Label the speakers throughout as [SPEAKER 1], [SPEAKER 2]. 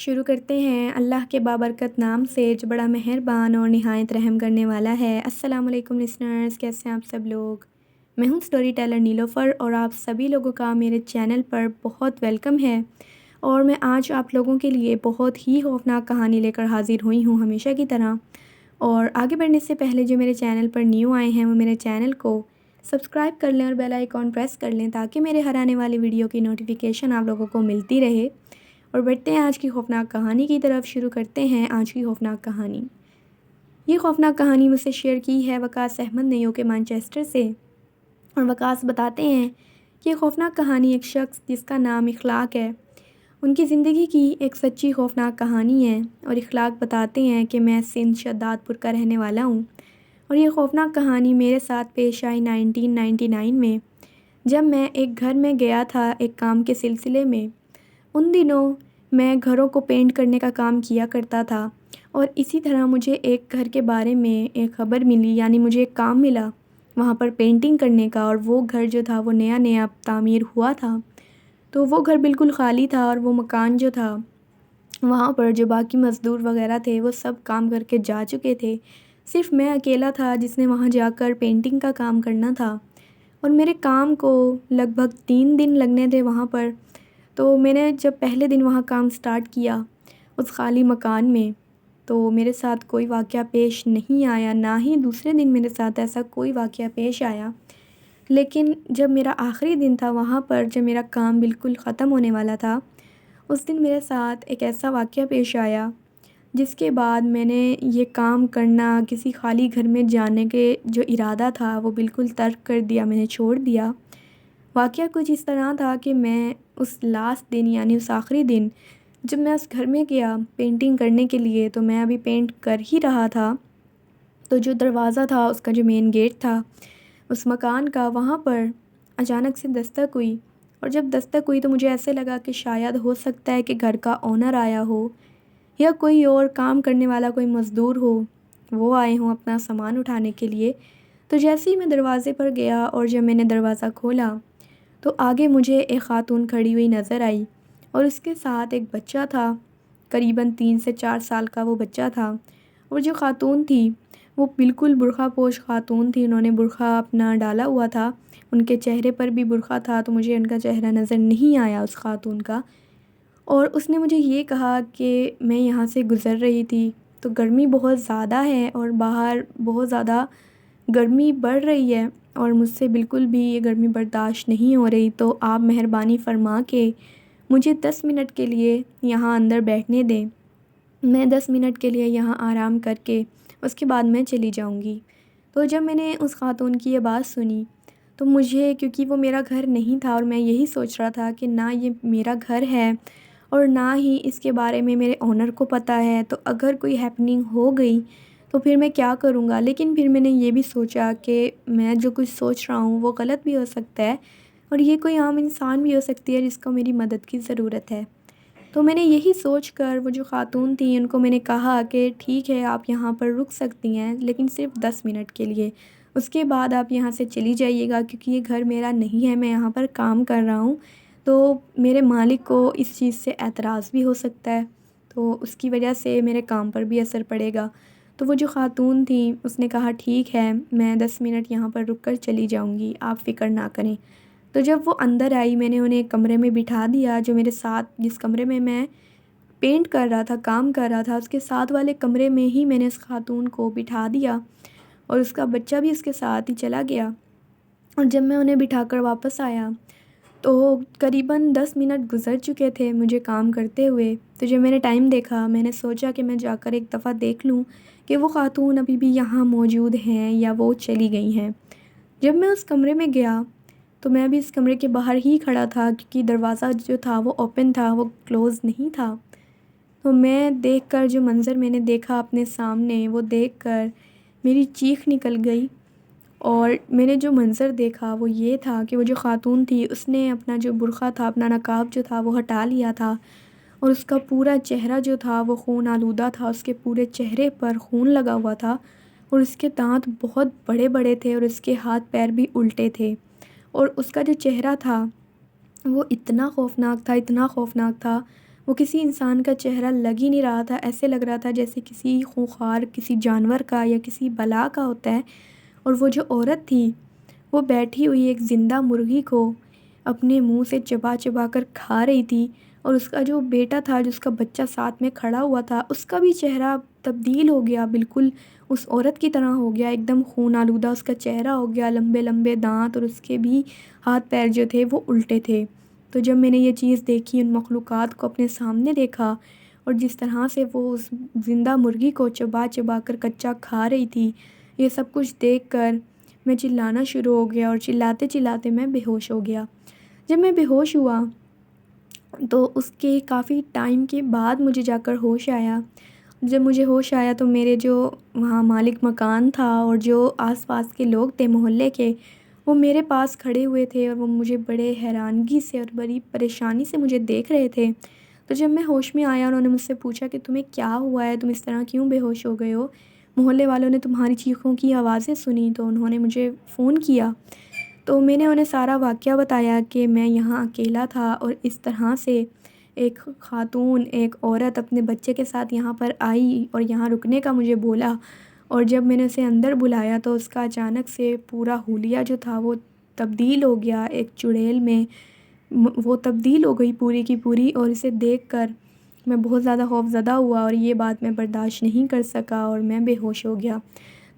[SPEAKER 1] شروع کرتے ہیں اللہ کے بابرکت نام سے جو بڑا مہربان اور نہایت رحم کرنے والا ہے۔ السلام علیکم لسنرز، کیسے ہیں آپ سب لوگ؟ میں ہوں سٹوری ٹیلر نیلوفر اور آپ سبھی لوگوں کا میرے چینل پر بہت ویلکم ہے۔ اور میں آج آپ لوگوں کے لیے بہت ہی خوفناک کہانی لے کر حاضر ہوئی ہوں ہمیشہ کی طرح۔ اور آگے بڑھنے سے پہلے جو میرے چینل پر نیو آئے ہیں وہ میرے چینل کو سبسکرائب کر لیں اور بیل آئیکن پریس کر لیں تاکہ میرے ہر آنے والی ویڈیو کی نوٹیفیکیشن آپ لوگوں کو ملتی رہے۔ اور بڑھتے ہیں آج کی خوفناک کہانی کی طرف۔ شروع کرتے ہیں آج کی خوفناک کہانی۔ یہ خوفناک کہانی مجھ سے شیئر کی ہے وقاص احمد نے UK مانچسٹر سے۔ اور وقاص بتاتے ہیں کہ یہ خوفناک کہانی ایک شخص جس کا نام اخلاق ہے، ان کی زندگی کی ایک سچی خوفناک کہانی ہے۔ اور اخلاق بتاتے ہیں کہ میں سندھ شداد پور کا رہنے والا ہوں، اور یہ خوفناک کہانی میرے ساتھ پیش آئی 1999 میں، جب میں ایک گھر میں گیا تھا ایک کام کے سلسلے میں۔ ان دنوں میں گھروں کو پینٹ کرنے کا کام کیا کرتا تھا، اور اسی طرح مجھے ایک گھر کے بارے میں ایک خبر ملی، یعنی مجھے ایک کام ملا وہاں پر پینٹنگ کرنے کا۔ اور وہ گھر جو تھا وہ نیا تعمیر ہوا تھا، تو وہ گھر بالکل خالی تھا، اور وہ مکان جو تھا وہاں پر جو باقی مزدور وغیرہ تھے وہ سب کام کر کے جا چکے تھے، صرف میں اکیلا تھا جس نے وہاں جا کر پینٹنگ کا کام کرنا تھا۔ اور میرے کام کو لگ بھگ 3 دن لگنے تھے وہاں پر۔ تو میں نے جب پہلے دن وہاں کام سٹارٹ کیا اس خالی مکان میں، تو میرے ساتھ کوئی واقعہ پیش نہیں آیا، نہ ہی دوسرے دن میرے ساتھ ایسا کوئی واقعہ پیش آیا۔ لیکن جب میرا آخری دن تھا وہاں پر، جب میرا کام بالکل ختم ہونے والا تھا، اس دن میرے ساتھ ایک ایسا واقعہ پیش آیا جس کے بعد میں نے یہ کام کرنا، کسی خالی گھر میں جانے کے جو ارادہ تھا وہ بالکل ترک کر دیا، میں نے چھوڑ دیا۔ واقعہ کچھ اس طرح تھا کہ میں اس لاسٹ دن، یعنی اس آخری دن جب میں اس گھر میں گیا پینٹنگ کرنے کے لیے، تو میں ابھی پینٹ کر ہی رہا تھا، تو جو دروازہ تھا اس کا جو مین گیٹ تھا اس مکان کا، وہاں پر اچانک سے دستک ہوئی۔ اور جب دستک ہوئی تو مجھے ایسے لگا کہ شاید ہو سکتا ہے کہ گھر کا اونر آیا ہو، یا کوئی اور کام کرنے والا کوئی مزدور ہو، وہ آئے ہوں اپنا سامان اٹھانے کے لیے۔ تو جیسے ہی میں دروازے پر گیا اور جب میں نے دروازہ کھولا تو آگے مجھے ایک خاتون کھڑی ہوئی نظر آئی، اور اس کے ساتھ ایک بچہ تھا، قریباً 3 سے 4 سال کا وہ بچہ تھا۔ اور جو خاتون تھی وہ بالکل برقع پوش خاتون تھی، انہوں نے برقع اپنا ڈالا ہوا تھا، ان کے چہرے پر بھی برقع تھا، تو مجھے ان کا چہرہ نظر نہیں آیا اس خاتون کا۔ اور اس نے مجھے یہ کہا کہ میں یہاں سے گزر رہی تھی تو گرمی بہت زیادہ ہے اور باہر بہت زیادہ گرمی بڑھ رہی ہے، اور مجھ سے بالکل بھی یہ گرمی برداشت نہیں ہو رہی، تو آپ مہربانی فرما کے مجھے 10 منٹ کے لیے یہاں اندر بیٹھنے دیں، میں 10 منٹ کے لیے یہاں آرام کر کے اس کے بعد میں چلی جاؤں گی۔ تو جب میں نے اس خاتون کی یہ بات سنی تو مجھے، کیونکہ وہ میرا گھر نہیں تھا اور میں یہی سوچ رہا تھا کہ نہ یہ میرا گھر ہے اور نہ ہی اس کے بارے میں میرے اونر کو پتہ ہے، تو اگر کوئی ہیپننگ ہو گئی تو پھر میں کیا کروں گا۔ لیکن پھر میں نے یہ بھی سوچا کہ میں جو کچھ سوچ رہا ہوں وہ غلط بھی ہو سکتا ہے، اور یہ کوئی عام انسان بھی ہو سکتی ہے جس کو میری مدد کی ضرورت ہے۔ تو میں نے یہی سوچ کر وہ جو خاتون تھیں ان کو میں نے کہا کہ ٹھیک ہے آپ یہاں پر رک سکتی ہیں، لیکن صرف 10 منٹ کے لیے، اس کے بعد آپ یہاں سے چلی جائیے گا، کیونکہ یہ گھر میرا نہیں ہے، میں یہاں پر کام کر رہا ہوں، تو میرے مالک کو اس چیز سے اعتراض بھی ہو سکتا ہے، تو اس کی وجہ سے میرے کام پر بھی اثر پڑے گا۔ تو وہ جو خاتون تھیں اس نے کہا ٹھیک ہے میں 10 منٹ یہاں پر رک کر چلی جاؤں گی، آپ فکر نہ کریں۔ تو جب وہ اندر آئی میں نے انہیں ایک کمرے میں بٹھا دیا، جو میرے ساتھ، جس کمرے میں پینٹ کر رہا تھا، کام کر رہا تھا، اس کے ساتھ والے کمرے میں ہی میں نے اس خاتون کو بٹھا دیا، اور اس کا بچہ بھی اس کے ساتھ ہی چلا گیا۔ اور جب میں انہیں بٹھا کر واپس آیا تو قریباً 10 منٹ گزر چکے تھے مجھے کام کرتے ہوئے۔ تو جب میں نے ٹائم دیکھا میں نے سوچا کہ میں جا کر ایک دفعہ دیکھ لوں کہ وہ خاتون ابھی بھی یہاں موجود ہیں یا وہ چلی گئی ہیں۔ جب میں اس کمرے میں گیا تو میں بھی اس کمرے کے باہر ہی کھڑا تھا، کیونکہ دروازہ جو تھا وہ اوپن تھا، وہ کلوز نہیں تھا۔ تو میں دیکھ کر جو منظر میں نے دیکھا اپنے سامنے، وہ دیکھ کر میری چیخ نکل گئی۔ اور میں نے جو منظر دیکھا وہ یہ تھا کہ وہ جو خاتون تھی اس نے اپنا جو برقع تھا، اپنا نقاب جو تھا وہ ہٹا لیا تھا، اور اس کا پورا چہرہ جو تھا وہ خون آلودہ تھا، اس کے پورے چہرے پر خون لگا ہوا تھا، اور اس کے دانت بہت بڑے بڑے تھے، اور اس کے ہاتھ پیر بھی الٹے تھے، اور اس کا جو چہرہ تھا وہ اتنا خوفناک تھا، اتنا خوفناک تھا، وہ کسی انسان کا چہرہ لگ ہی نہیں رہا تھا، ایسے لگ رہا تھا جیسے کسی خونخوار کسی جانور کا یا کسی بلا کا ہوتا ہے۔ اور وہ جو عورت تھی وہ بیٹھی ہوئی ایک زندہ مرغی کو اپنے منہ سے چبا چبا کر کھا رہی تھی، اور اس کا جو بیٹا تھا، جو اس کا بچہ ساتھ میں کھڑا ہوا تھا، اس کا بھی چہرہ تبدیل ہو گیا، بالکل اس عورت کی طرح ہو گیا، ایک دم خون آلودہ اس کا چہرہ ہو گیا، لمبے لمبے دانت، اور اس کے بھی ہاتھ پیر جو تھے وہ الٹے تھے۔ تو جب میں نے یہ چیز دیکھی، ان مخلوقات کو اپنے سامنے دیکھا، اور جس طرح سے وہ اس زندہ مرغی کو چبا چبا کر کچا کھا رہی تھی، یہ سب کچھ دیکھ کر میں چلانا شروع ہو گیا، اور چلاتے چلاتے میں بے ہوش ہو گیا۔ جب میں بے ہوش ہوا تو اس کے کافی ٹائم کے بعد مجھے جا کر ہوش آیا۔ جب مجھے ہوش آیا تو میرے جو وہاں مالک مکان تھا اور جو آس پاس کے لوگ تھے محلے کے، وہ میرے پاس کھڑے ہوئے تھے، اور وہ مجھے بڑے حیرانگی سے اور بڑی پریشانی سے مجھے دیکھ رہے تھے۔ تو جب میں ہوش میں آیا، انہوں نے مجھ سے پوچھا کہ تمہیں کیا ہوا ہے، تم اس طرح کیوں بے ہوش ہو گئے ہو؟ محلے والوں نے تمہاری چیخوں کی آوازیں سنی تو انہوں نے مجھے فون کیا۔ تو میں نے انہیں سارا واقعہ بتایا کہ میں یہاں اکیلا تھا، اور اس طرح سے ایک خاتون، ایک عورت اپنے بچے کے ساتھ یہاں پر آئی اور یہاں رکنے کا مجھے بولا، اور جب میں نے اسے اندر بلایا تو اس کا اچانک سے پورا حلیہ جو تھا وہ تبدیل ہو گیا ایک چڑیل میں، وہ تبدیل ہو گئی پوری کی پوری، اور اسے دیکھ کر میں بہت زیادہ خوف زدہ ہوا، اور یہ بات میں برداشت نہیں کر سکا اور میں بے ہوش ہو گیا۔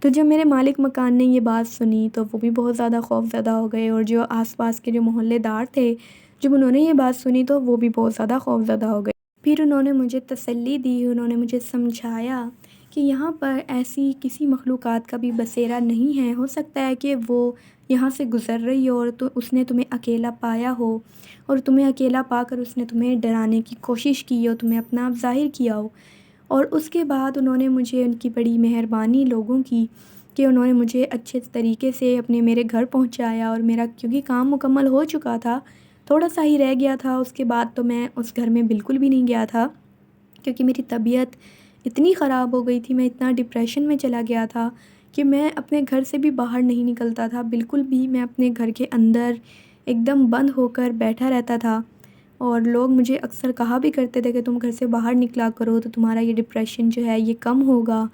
[SPEAKER 1] تو جب میرے مالک مکان نے یہ بات سنی تو وہ بھی بہت زیادہ خوف زدہ ہو گئے، اور جو آس پاس کے جو محلے دار تھے، جب انہوں نے یہ بات سنی تو وہ بھی بہت زیادہ خوف زدہ ہو گئے۔ پھر انہوں نے مجھے تسلی دی، انہوں نے مجھے سمجھایا کہ یہاں پر ایسی کسی مخلوقات کا بھی بسیرا نہیں ہے، ہو سکتا ہے کہ وہ یہاں سے گزر رہی ہو اور تو اس نے تمہیں اکیلا پایا ہو، اور تمہیں اکیلا پا کر اس نے تمہیں ڈرانے کی کوشش کی ہو، تمہیں اپنا آپ ظاہر کیا ہو۔ اور اس کے بعد انہوں نے مجھے، ان کی بڑی مہربانی لوگوں کی، کہ انہوں نے مجھے اچھے طریقے سے اپنے میرے گھر پہنچایا، اور میرا کیونکہ کام مکمل ہو چکا تھا، تھوڑا سا ہی رہ گیا تھا، اس کے بعد تو میں اس گھر میں بالکل بھی نہیں گیا تھا، کیونکہ میری طبیعت اتنی خراب ہو گئی تھی، میں اتنا ڈپریشن میں چلا گیا تھا کہ میں اپنے گھر سے بھی باہر نہیں نکلتا تھا بالکل بھی، میں اپنے گھر کے اندر ایک دم بند ہو کر بیٹھا رہتا تھا، اور لوگ مجھے اکثر کہا بھی کرتے تھے کہ تم گھر سے باہر نکلا کرو تو تمہارا یہ ڈپریشن جو ہے یہ کم ہوگا،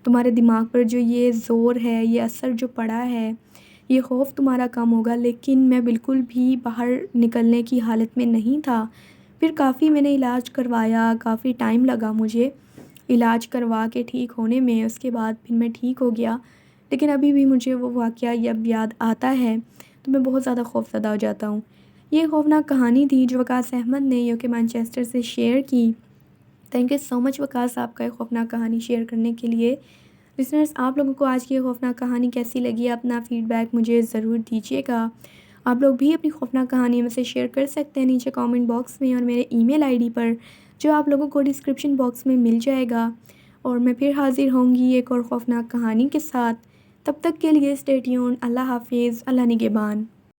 [SPEAKER 1] تمہارے دماغ پر جو یہ زور ہے، یہ اثر جو پڑا ہے، یہ خوف تمہارا کم ہوگا۔ لیکن میں بالکل بھی باہر نکلنے کی حالت میں نہیں تھا۔ پھر کافی میں نے علاج کروایا، کافی ٹائم لگا مجھے علاج کروا کے ٹھیک ہونے میں، اس کے بعد پھر میں ٹھیک ہو گیا، لیکن ابھی بھی مجھے وہ واقعہ جب یاد آتا ہے تو میں بہت زیادہ خوف زدہ ہو جاتا ہوں۔ یہ خوفناک کہانی تھی جو وقاص احمد نے یو کے مانچسٹر سے شیئر کی۔ تھینک یو سو مچ وقاص، آپ کا یہ خوفناک کہانی شیئر کرنے کے لیے۔ لسنرز، آپ لوگوں کو آج کی یہ خوفناک کہانی کیسی لگی؟ اپنا فیڈ بیک مجھے ضرور دیجیے گا۔ آپ لوگ بھی اپنی خوفناک کہانی میں سے شیئر کر سکتے ہیں نیچے کامنٹ باکس میں، اور میرے ای میل آئی ڈی پر جو آپ لوگوں کو ڈسکرپشن باکس میں مل جائے گا۔ اور میں پھر حاضر ہوں گی ایک اور خوفناک کہانی کے ساتھ۔ تب تک کے لیے اسٹے ٹیونڈ۔ اللہ حافظ، اللہ نگہبان۔